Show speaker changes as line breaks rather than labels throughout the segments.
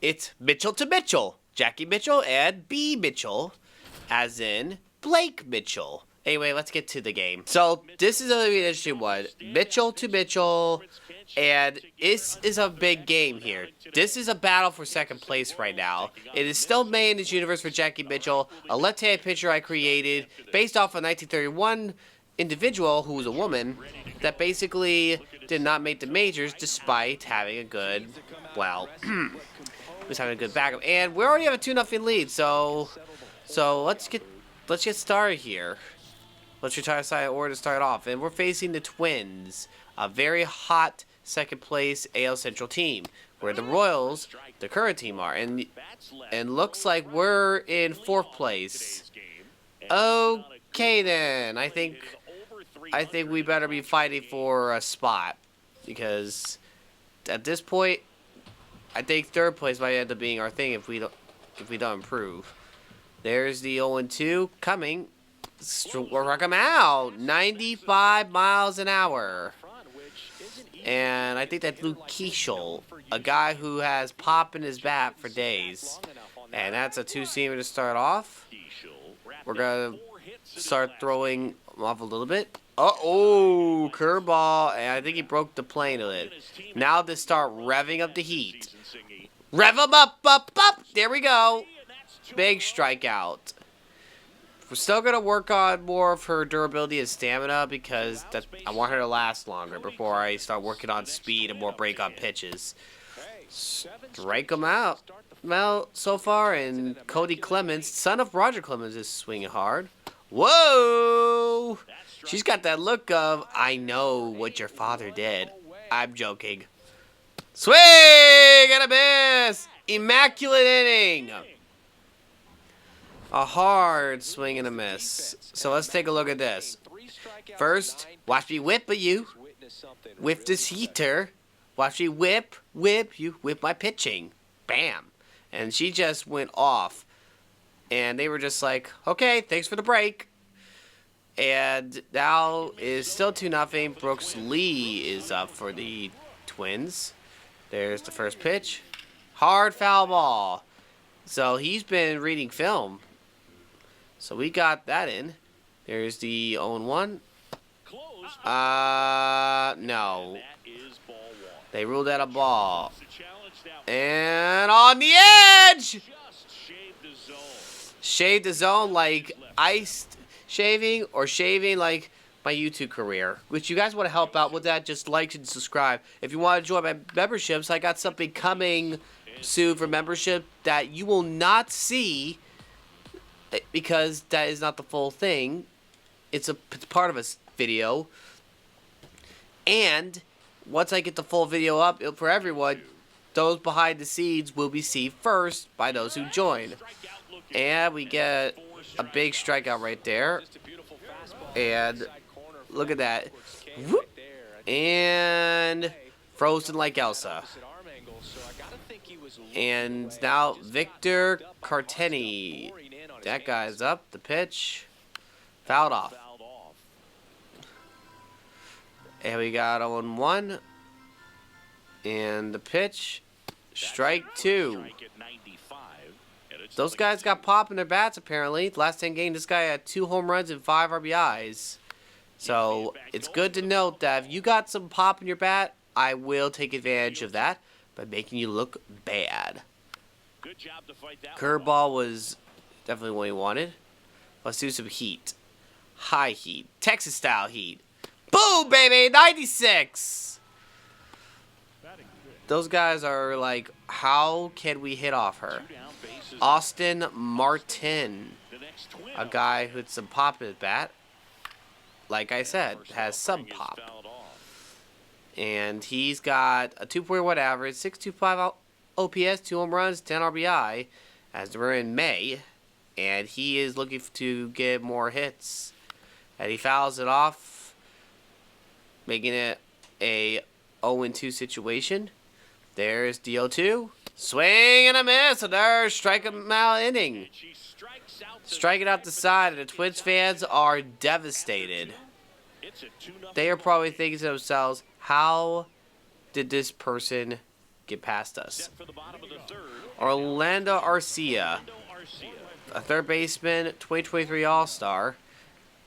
It's Mitchell to Mitchell. Jackie Mitchell and B. Mitchell, as in Blake Mitchell. Anyway, let's get to the game. So, this is a really interesting one. Mitchell to Mitchell, and this is a big game here. This is a battle for second place right now. It is still May in this universe for Jackie Mitchell, a left-handed pitcher I created based off a 1931 individual who was a woman that basically did not make the majors despite having a good, well, was having a good backup. And we already have a 2-0 lead, so let's get started here. Let's retire side order to start off. And we're facing the Twins, a very hot second place AL Central team, where the Royals, the current team, are. And looks like we're in 4th place. Okay then. I think we better be fighting for a spot, because at this point I think 3rd place might end up being our thing if we don't improve. There's the 0-2 coming. Work him out. 95 miles an hour. And I think that's Luke Keishel, a guy who has pop in his bat for days. And that's a 2-seamer to start off. We're going to start throwing him off a little bit. Uh-oh, curveball. And I think he broke the plane a bit. Now to start revving up the heat. Rev him up, up, up. There we go. Big strikeout. We're still going to work on more of her durability and stamina, because I want her to last longer before I start working on speed and more break on pitches. Strike him out. Well, so far, and Cody Clemens, son of Roger Clemens, is swinging hard. Whoa! She's got that look of, I know what your father did. I'm joking. Swing and a miss! Immaculate inning! A hard swing and a miss. So let's take a look at this. First, watch me whip you. Whip this heater. Watch me whip you. Whip my pitching. Bam. And she just went off. And they were just like, okay, thanks for the break. And now is still 2-0. Brooks Lee is up for the Twins. There's the first pitch. Hard foul ball. So he's been reading film. So we got that in. There's the 0-1. No. They ruled out a ball. And on the edge! Shaved the zone like iced shaving, or shaving like my YouTube career. Which you guys want to help out with that, just like and subscribe. If you want to join my memberships, I got something coming soon for membership that you will not see, because that is not the full thing. It's part of a video. And once I get the full video up for everyone, those behind the scenes will be seen first by those who join. And we get a big strikeout right there. And look at that. Whoop. And frozen like Elsa. And now Victor Carteni. That guy's up. The pitch. Fouled off. And we got 0-1. And the pitch. Strike 2. Those guys got pop in their bats, apparently. Last 10 games, this guy had 2 home runs and 5 RBIs. So it's good to note that if you got some pop in your bat, I will take advantage of that by making you look bad. Curveball was definitely what he wanted. Let's do some heat. High heat. Texas style heat. Boom, baby! 96! Those guys are like, how can we hit off her? Austin Martin. A guy with some pop in his bat. Like I said, has some pop. And he's got a 2.1 average, 6.25 OPS, 2 home runs, 10 RBI, as we're in May. And he is looking to get more hits. And he fouls it off, making it a 0-2 situation. There's the 0-2. Swing and a miss. Another strike him out inning. Striking out the side, and the Twins fans are devastated. They are probably thinking to themselves, how did this person get past us? Orlando Arcia, a third baseman, 2023 All-Star.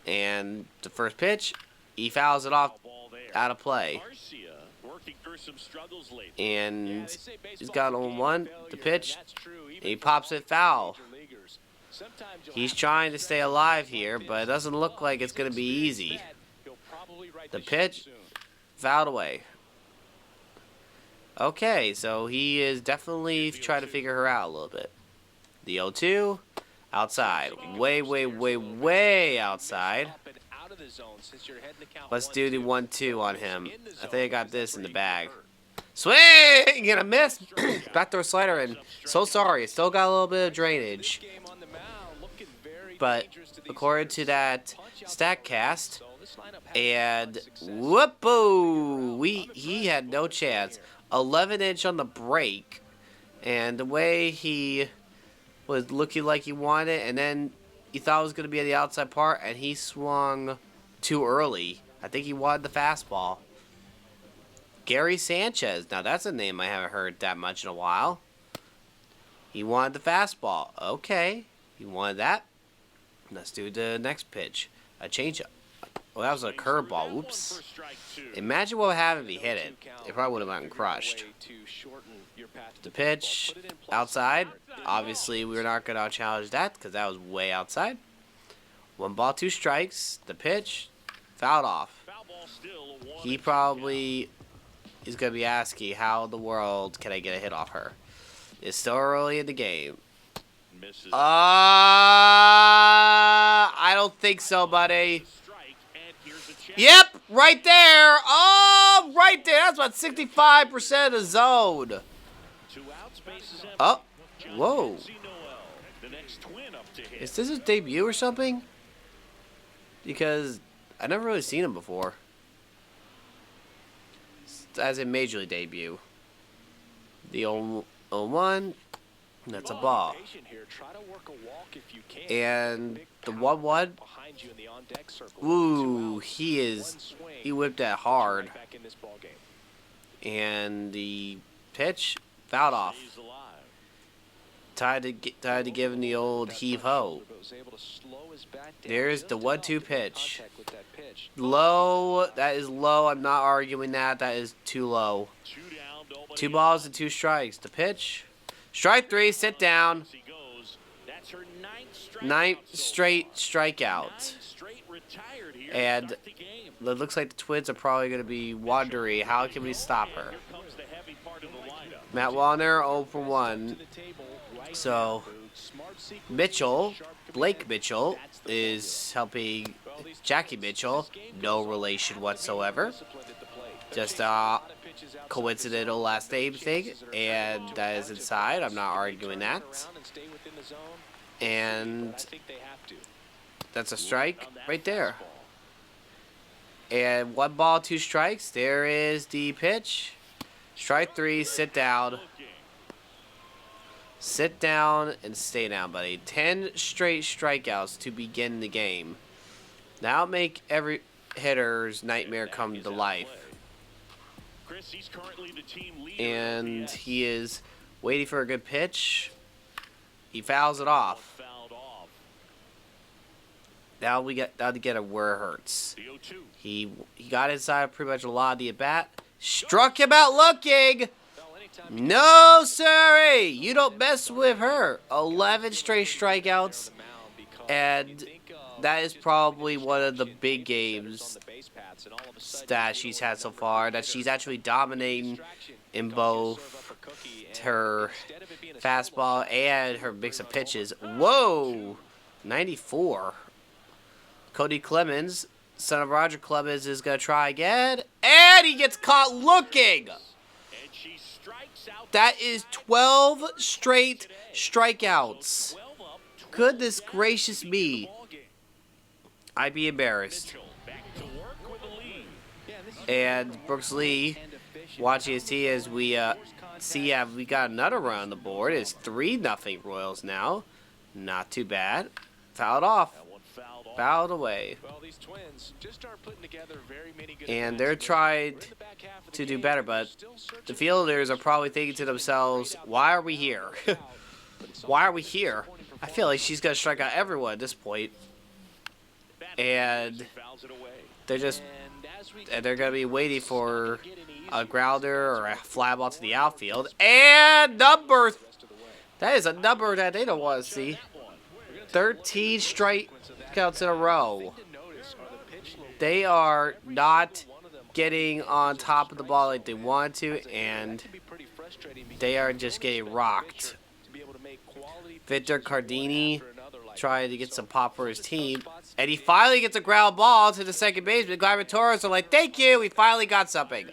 And the first pitch, he fouls it off out of play. And he's got on one, the pitch, and he pops it foul. He's trying to stay alive here, but it doesn't look like it's going to be easy. The pitch, fouled away. Okay, so he is definitely trying to figure her out a little bit. The 0-2, outside. Way outside. Let's do the 1-2 on him. I think I got this in the bag. Swing! And a miss! Backdoor slider, and so sorry. It still got a little bit of drainage. But according to that StatCast, and whoop-oo! He had no chance. 11-inch on the break, and the way he was looking like he wanted, and then he thought it was going to be at the outside part, and he swung too early. I think he wanted the fastball. Gary Sanchez. Now that's a name I haven't heard that much in a while. He wanted the fastball. Okay, he wanted that. Let's do the next pitch. A changeup. Well, that was a curveball. Oops. Imagine what would happen if he hit it. It probably would have gotten crushed. The pitch, outside. Obviously, we were not going to challenge that because that was way outside. 1 ball, 2 strikes. The pitch, fouled off. He probably is going to be asking, how in the world can I get a hit off her? It's still early in the game. I don't think so, buddy. Yep, right there. Oh, right there. That's about 65% of the zone. Oh, whoa. Is this his debut or something? Because I never really seen him before. As a major league debut. The 0-1. That's a ball. And the 1-1. Ooh, he whipped that hard. And the pitch, fouled off. Tied to give him the old heave-ho. There's the 1-2 pitch. Low, that is low. I'm not arguing that. That is too low. 2 balls and 2 strikes. The pitch. Strike 3, sit down. 9th straight strikeout. And it looks like the Twins are probably going to be wondering, how can we stop her? Matt Wallner, 0 for 1. So, Blake Mitchell, is helping Jackie Mitchell. No relation whatsoever. Just a coincidental last name thing. And that is inside. I'm not arguing that. And that's a strike right there. And 1 ball, 2 strikes. There is the pitch. Strike 3, sit down. Sit down and stay down, buddy. 10 straight strikeouts to begin the game. That'll make every hitter's nightmare come to life. And he is waiting for a good pitch. He fouls it off. Now we get to get it where it hurts. He got inside pretty much a lot of the at-bat. Struck him out looking. No, sorry. You don't mess with her. 11 straight strikeouts. And that is probably one of the big games that she's had so far. That she's actually dominating in both her fastball and her mix of pitches. Whoa. 94. Cody Clemens, son of Roger Clemens, is going to try again. And he gets caught looking. That is 12 straight strikeouts. Goodness gracious me. I'd be embarrassed. And Brooks Lee, watching his team as we see we got another run on the board. It's 3-0 Royals now. Not too bad. Fouled off. Fouled away.
Well, these twins just aren't putting together very many good
And they're tried to do better, but the fielders are probably thinking to themselves, why are we here? Why are we here? I feel like she's going to strike out everyone at this point. And they're going to be waiting for a grounder or a fly ball to the outfield. And that is a number that they don't want to see. 13 strikeouts in a row. They are not getting on top of the ball like they want to, and they are just getting rocked. Victor Cardini trying to get some pop for his team, and he finally gets a ground ball to the second baseman. Gleyber Torres are like, thank you, we finally got something.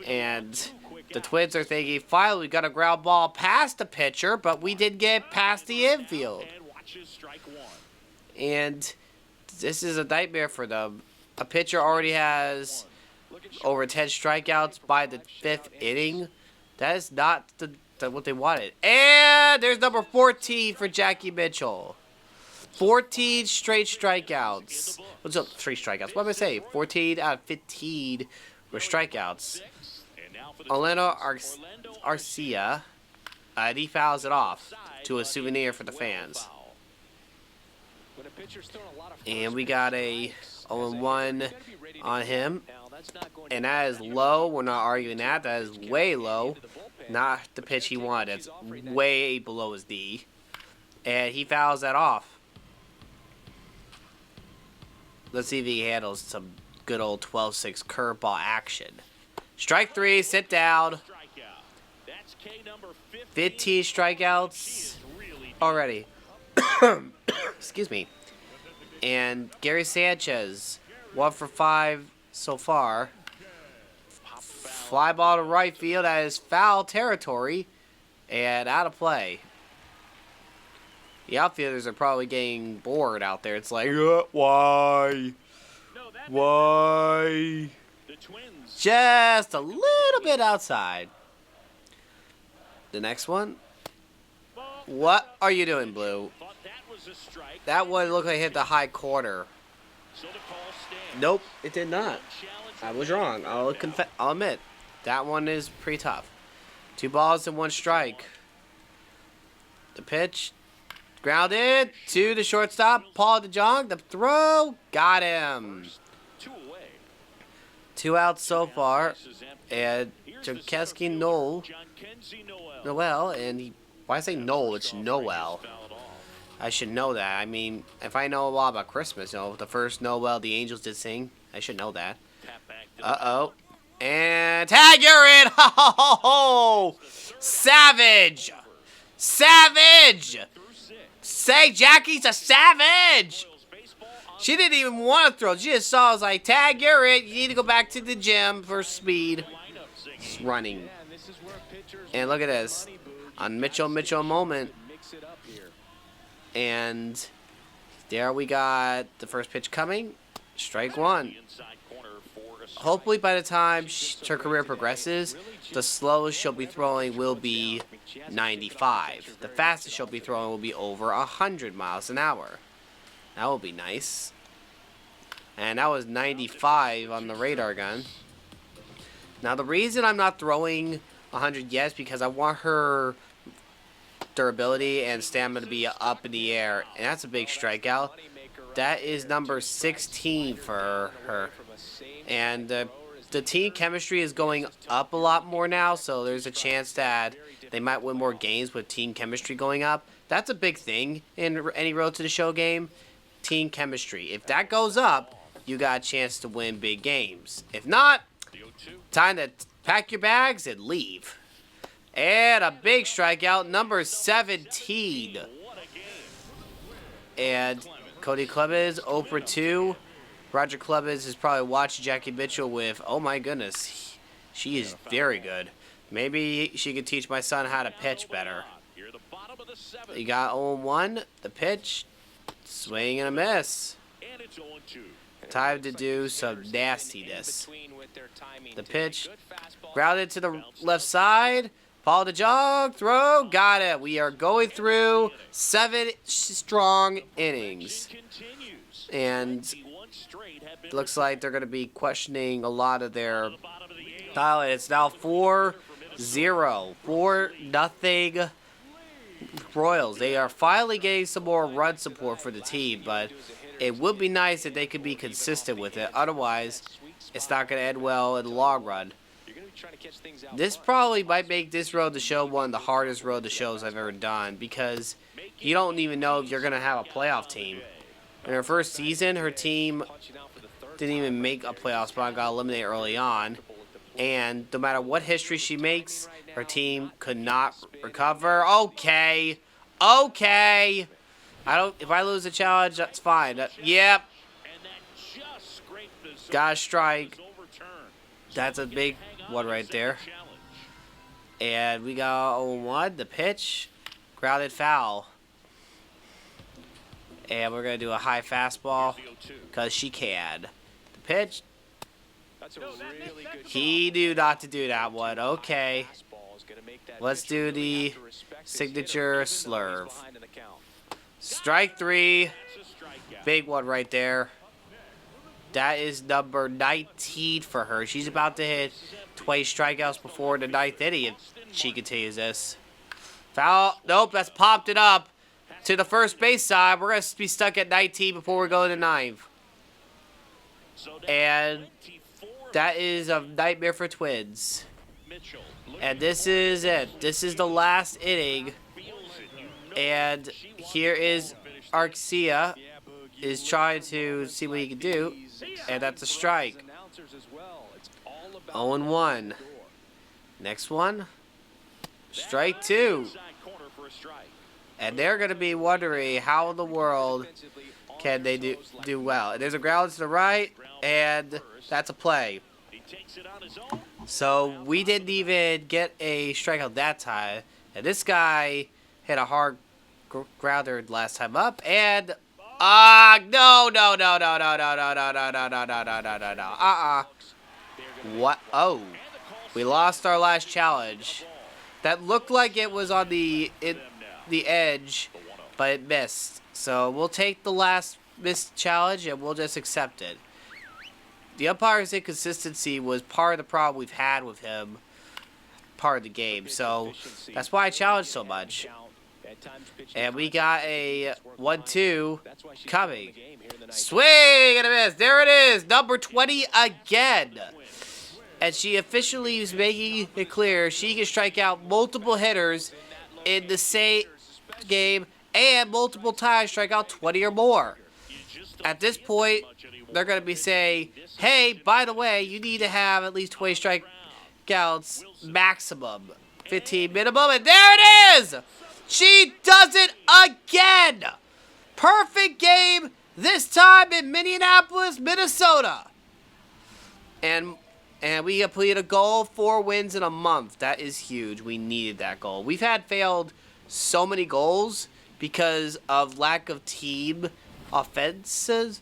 And the Twins are thinking, finally we got a ground ball past the pitcher, but we didn't get past the infield. And this is a nightmare for them. A pitcher already has over 10 strikeouts by the 5th inning. That is not what they wanted. And there's number 14 for Jackie Mitchell. 14 straight strikeouts. What's up? 3 strikeouts. What am I saying? 14 out of 15 were strikeouts. Orlando Arcia, and he fouls it off to a souvenir for the fans. And we got a 0-1 on him. And that is low. We're not arguing that. That is way low. Not the pitch he wanted. It's way below his D. And he fouls that off. Let's see if he handles some good old 12-6 curveball action. Strike 3, sit down. 15 strikeouts already. Excuse me. And Gary Sanchez, 1 for 5 so far. Fly ball to right field. That is foul territory and out of play. The outfielders are probably getting bored out there. It's like, why? Why? Just a little bit outside. The next one. What are you doing, Blue? That one looked like it hit the high corner. Nope, it did not. I was wrong. I'll admit. That one is pretty tough. 2 balls and 1 strike. The pitch. Grounded to the shortstop. Paul DeJong. The throw. Got him. 2 outs so far. And Jakeski Noel. And he... Why I say Noel? It's Noel. I should know that. I mean, if I know a lot about Christmas, you know, the first Noel the Angels did sing, I should know that. Uh-oh. And tag, you're in! Ho, ho, ho, ho! Savage! Savage! Say Jackie's a savage! She didn't even want to throw. She just saw, I was like, tag, you're in. You need to go back to the gym for speed. It's running. And look at this. On Mitchell moment. And there we got the first pitch coming. Strike 1. Hopefully by the time her career progresses, the slowest she'll be throwing will be 95. The fastest she'll be throwing will be over 100 miles an hour. That will be nice. And that was 95 on the radar gun. Now the reason I'm not throwing 100 yet is because I want her durability and stamina to be up in the air. And that's a big strikeout. That is number 16 for her. And the team chemistry is going up a lot more now, so there's a chance that they might win more games with team chemistry going up. That's a big thing in any Road to the Show game, team chemistry. If that goes up, you got a chance to win big games. If not, time to pack your bags and leave. And a big strikeout, number 17. And Cody Clemens, 0 for 2. Roger Clemens is probably watching Jackie Mitchell with, oh my goodness, she is very good. Maybe she could teach my son how to pitch better. You got 0-1, the pitch, swing and a miss. Time to do some nastiness. The pitch, grounded to the left side, Follow the jog, throw, got it. We are going through 7 strong innings. And it looks like they're going to be questioning a lot of their style. It's now 4-0. 4-0 Royals. They are finally getting some more run support for the team, but it would be nice if they could be consistent with it. Otherwise, it's not going to end well in the long run. This probably might make this road to show one of the hardest road to shows I've ever done, because you don't even know if you're going to have a playoff team. In her first season, her team didn't even make a playoff spot, got eliminated early on. And no matter what history she makes, her team could not recover. Okay. Okay. If I lose the challenge, that's fine. Yep. Got a strike. That's a big one right there. And we got 0-1. The pitch. Grounded foul. And we're going to do a high fastball because she can. The pitch. He knew not to do that one. Okay. Let's do the signature slurve. Strike 3. Big one right there. That is number 19 for her. She's about to hit 20 strikeouts before the 9th inning if she continues this. Foul. Nope, that's popped it up to the first base side. We're going to be stuck at 19 before we go to 9th. And that is a nightmare for Twins. And this is it. This is the last inning. And here is Arcia is trying to see what he can do. And that's a strike. 0-1. Next one. Strike 2. And they're going to be wondering how in the world can they do well. And there's a ground to the right. And that's a play. So we didn't even get a strikeout that time. And this guy hit a hard grounder last time up. And no. What? Oh. We lost our last challenge. That looked like it was on the edge, but it missed. So we'll take the last missed challenge and we'll just accept it. The umpire's inconsistency was part of the problem we've had with him, part of the game. So that's why I challenged so much. And we got a 1-2 coming. Swing and a miss. There it is. Number 20 again. And she officially is making it clear she can strike out multiple hitters in the same game and multiple times strike out 20 or more. At this point, they're going to be saying, hey, by the way, you need to have at least 20 strikeouts maximum, 15 minimum, and there it is! She does it again! Perfect game, this time in Minneapolis, Minnesota. And we completed a goal, 4 wins in a month. That is huge. We needed that goal. We've had failed so many goals because of lack of team offenses.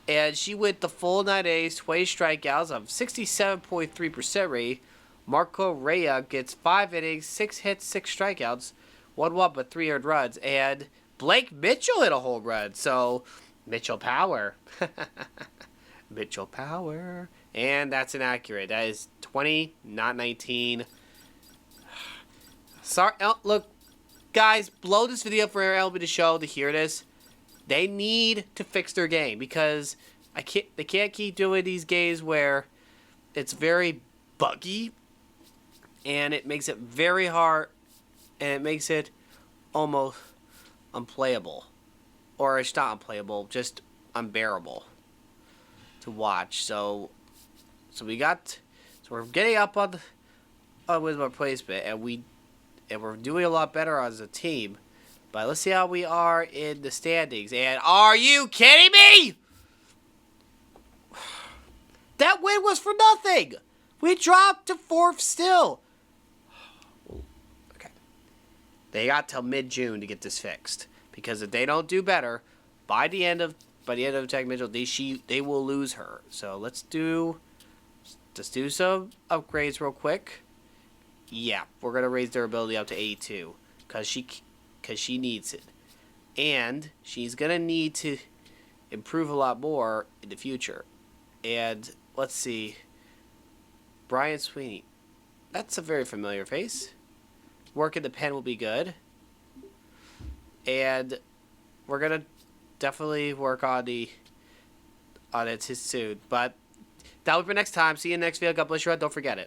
And she went the full 9 innings, 20 strikeouts of 67.3% rate. Marco Rea gets 5 innings, 6 hits, 6 strikeouts, 1-1 but 3 earned runs. And Blake Mitchell hit a home run. So, Mitchell Power. Mitchell Power. And that's inaccurate. That is 20, not 19. Sorry. Look, guys, blow this video for MLB The Show to hear this. They need to fix their game because they can't keep doing these games where it's very buggy and it makes it very hard and it makes it almost unplayable. Or it's not unplayable, just unbearable to watch. So we're getting up on with our placement and we're doing a lot better as a team. But let's see how we are in the standings. And are you kidding me? That win was for nothing. We dropped to 4th still. Okay. They got till mid-June to get this fixed. Because if they don't do better, by the end of Jack Mitchell, they will lose her. So let's do some upgrades real quick. Yeah, we're gonna raise durability up to 82 because she needs it, and she's gonna need to improve a lot more in the future. And let's see, Brian Sweeney, that's a very familiar face. Work in the pen will be good, and we're gonna definitely work on it soon. But that'll be for next time. See you next video. God bless you. Don't forget it.